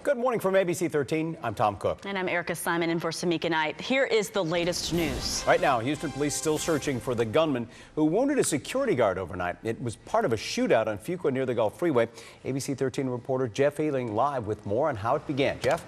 Good morning from ABC13. I'm Tom Cook. And I'm Erica Simon in for Samika Knight. Here is the latest news. Right now, Houston police still searching for the gunman who wounded a security guard overnight. It was part of a shootout on Fuqua near the Gulf Freeway. ABC13 reporter Jeff Ealing live with more on how it began. Jeff?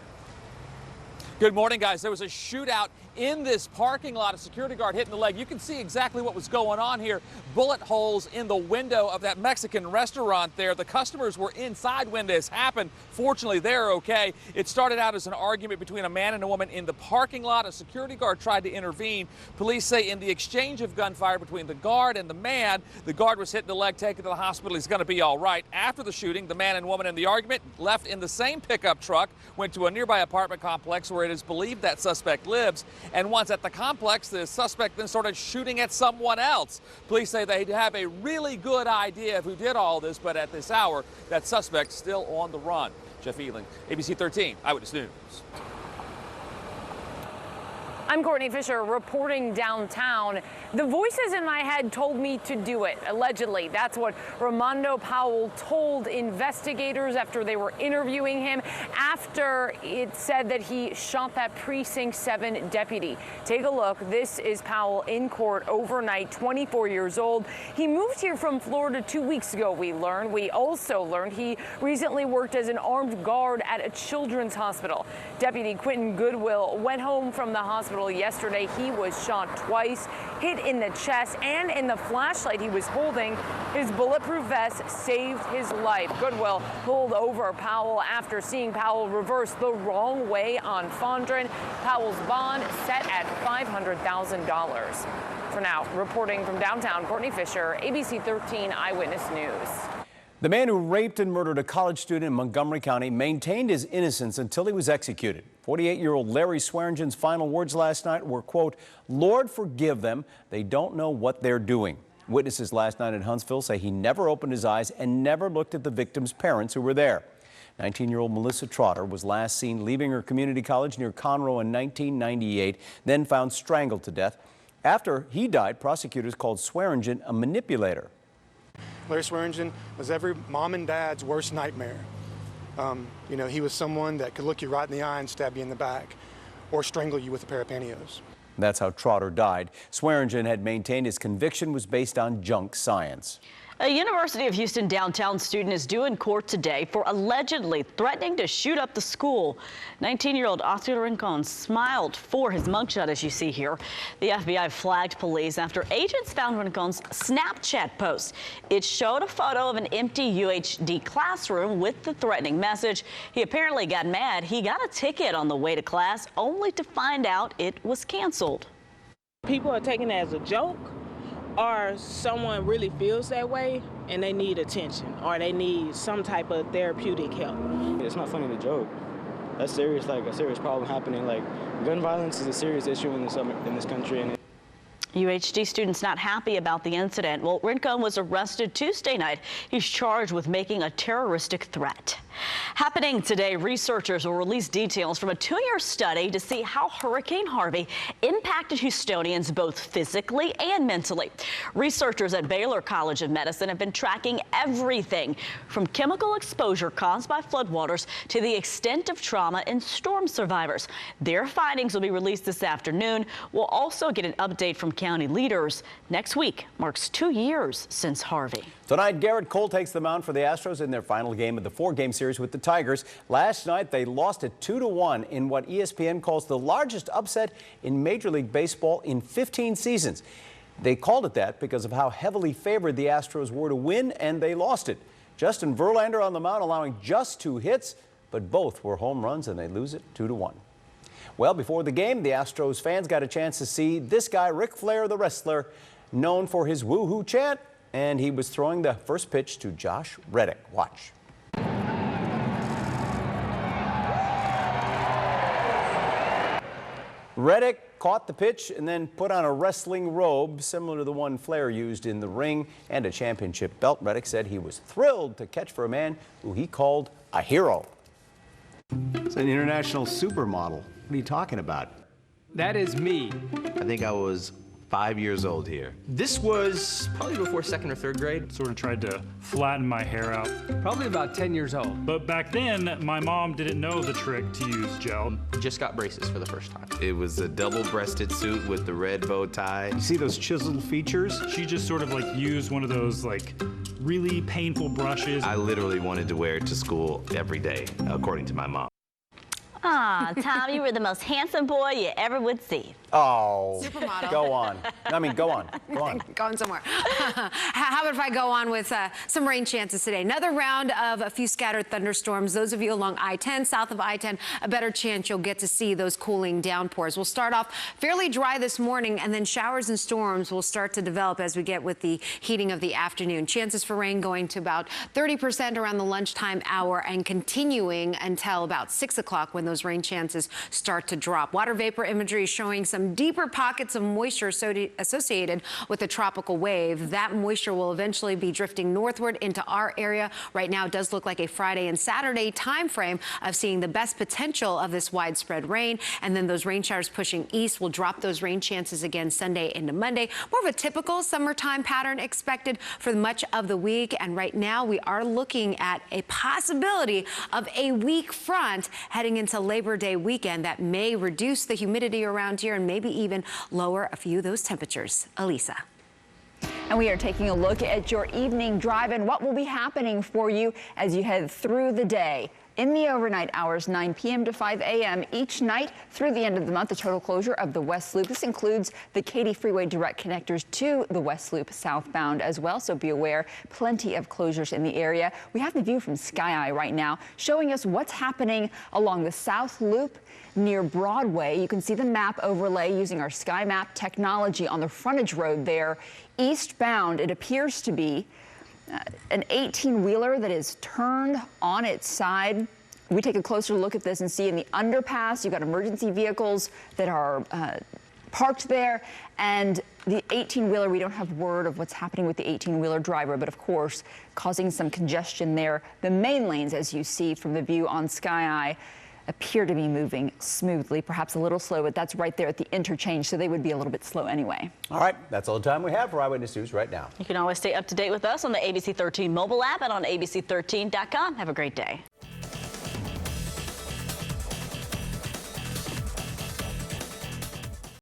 Good morning, guys. There was a shootout in this parking lot, a security guard hit in the leg. You can see exactly what was going on here. Bullet holes in the window of that Mexican restaurant there. The customers were inside when this happened. Fortunately, they're okay. It started out as an argument between a man and a woman in the parking lot. A security guard tried to intervene. Police say in the exchange of gunfire between the guard and the man, the guard was hit in the leg, taken to the hospital. He's going to be all right. After the shooting, the man and woman in the argument left in the same pickup truck, went to a nearby apartment complex where it is believed that suspect lives. And once at the complex, the suspect then started shooting at someone else. Police say they have a really good idea of who did all this, but at this hour, that suspect still on the run. Jeff Ealing, ABC 13 Eyewitness News. I'm Courtney Fisher reporting downtown. The voices in my head told me to do it, allegedly. That's what Ramondo Powell told investigators after they were interviewing him, after it said that he shot that Precinct 7 deputy. Take a look. This is Powell in court overnight, 24 years old. He moved here from Florida 2 weeks ago, we learned. We also learned he recently worked as an armed guard at a children's hospital. Deputy Quentin Goodwill went home from the hospital yesterday. He was shot twice, hit in the chest and in the flashlight he was holding. His bulletproof vest saved his life. Goodwill pulled over Powell after seeing Powell reverse the wrong way on Fondren. Powell's bond set at $500,000. For now, reporting from downtown, Courtney Fisher, ABC 13 Eyewitness News. The man who raped and murdered a college student in Montgomery County maintained his innocence until he was executed. 48-year-old Larry Swearingen's final words last night were, quote, "Lord, forgive them. They don't know what they're doing." Witnesses last night in Huntsville say he never opened his eyes and never looked at the victim's parents who were there. 19-year-old Melissa Trotter was last seen leaving her community college near Conroe in 1998, then found strangled to death. After he died, prosecutors called Swearingen a manipulator. Larry Swearingen was every mom and dad's worst nightmare. He was someone that could look you right in the eye and stab you in the back or strangle you with a pair of pantyhose. That's how Trotter died. Swearingen had maintained his conviction was based on junk science. A University of Houston downtown student is due in court today for allegedly threatening to shoot up the school. 19-year-old Oscar Rincon smiled for his mugshot, as you see here. The FBI flagged police after agents found Rincon's Snapchat post. It showed a photo of an empty UHD classroom with the threatening message. He apparently got mad. He got a ticket on the way to class, only to find out it was canceled. People are taking it as a joke, or someone really feels that way and they need attention or they need some type of therapeutic help. It's not funny to joke. That's serious, like a serious problem happening. Like, gun violence is a serious issue in this country. And UHD students not happy about the incident. Well, Rincon was arrested Tuesday night. He's charged with making a terroristic threat. Happening today, researchers will release details from a 2-year study to see how Hurricane Harvey impacted Houstonians both physically and mentally. Researchers at Baylor College of Medicine have been tracking everything from chemical exposure caused by floodwaters to the extent of trauma in storm survivors. Their findings will be released this afternoon. We'll also get an update from county leaders. Next week marks 2 years since Harvey. Tonight, Garrett Cole takes the mound for the Astros in their final game of the 4-game series with the Tigers. Last night, they lost it 2-1 in what ESPN calls the largest upset in Major League Baseball in 15 seasons. They called it that because of how heavily favored the Astros were to win, and they lost it. Justin Verlander on the mound, allowing just 2 hits, but both were home runs, and they lose it 2-1. Well, before the game, the Astros fans got a chance to see this guy, Ric Flair, the wrestler, known for his woo-hoo chant, and he was throwing the first pitch to Josh Reddick. Watch. Reddick caught the pitch and then put on a wrestling robe similar to the one Flair used in the ring and a championship belt. Reddick said he was thrilled to catch for a man who he called a hero. It's an international supermodel. What are you talking about? That is me. I think I was 5 years old here. This was probably before 2nd or 3rd grade. Sort of tried to flatten my hair out. Probably about 10 years old. But back then, my mom didn't know the trick to use gel. Just got braces for the first time. It was a double-breasted suit with the red bow tie. You see those chiseled features? She just sort of like used one of those like really painful brushes. I literally wanted to wear it to school every day, according to my mom. Ah, Tom, you were the most handsome boy you ever would see. Oh, Supermodel. go on. I mean, go on. Go on. Going somewhere. How about if I go on with some rain chances today? Another round of a few scattered thunderstorms. Those of you along I-10, south of I-10, a better chance you'll get to see those cooling downpours. We'll start off fairly dry this morning, and then showers and storms will start to develop as we get with the heating of the afternoon. Chances for rain going to about 30% around the lunchtime hour and continuing until about 6 o'clock when those rain chances start to drop. Water vapor imagery showing some deeper pockets of moisture associated with the tropical wave. That moisture will eventually be drifting northward into our area. Right now, it does look like a Friday and Saturday time frame of seeing the best potential of this widespread rain. And then those rain showers pushing east will drop those rain chances again Sunday into Monday. More of a typical summertime pattern expected for much of the week. And right now, we are looking at a possibility of a weak front heading into Labor Day weekend that may reduce the humidity around here and maybe even lower a few of those temperatures. Elisa. And we are taking a look at your evening drive and what will be happening for you as you head through the day. In the overnight hours, 9 p.m. to 5 a.m. each night through the end of the month, the total closure of the West Loop. This includes the Katy Freeway direct connectors to the West Loop southbound as well, so be aware. Plenty of closures in the area. We have the view from Sky Eye right now showing us what's happening along the South Loop near Broadway. You can see the map overlay using our Sky Map technology on the frontage road there. Eastbound, it appears to be an 18-wheeler that is turned on its side. We take a closer look at this and see in the underpass, you've got emergency vehicles that are parked there. And the 18-wheeler, we don't have word of what's happening with the 18-wheeler driver, but of course, causing some congestion there. The main lanes, as you see from the view on Sky Eye, appear to be moving smoothly, perhaps a little slow, but that's right there at the interchange, so they would be a little bit slow anyway. All right, that's all the time we have for Eyewitness News right now. You can always stay up to date with us on the ABC13 mobile app and on ABC13.com. Have a great day.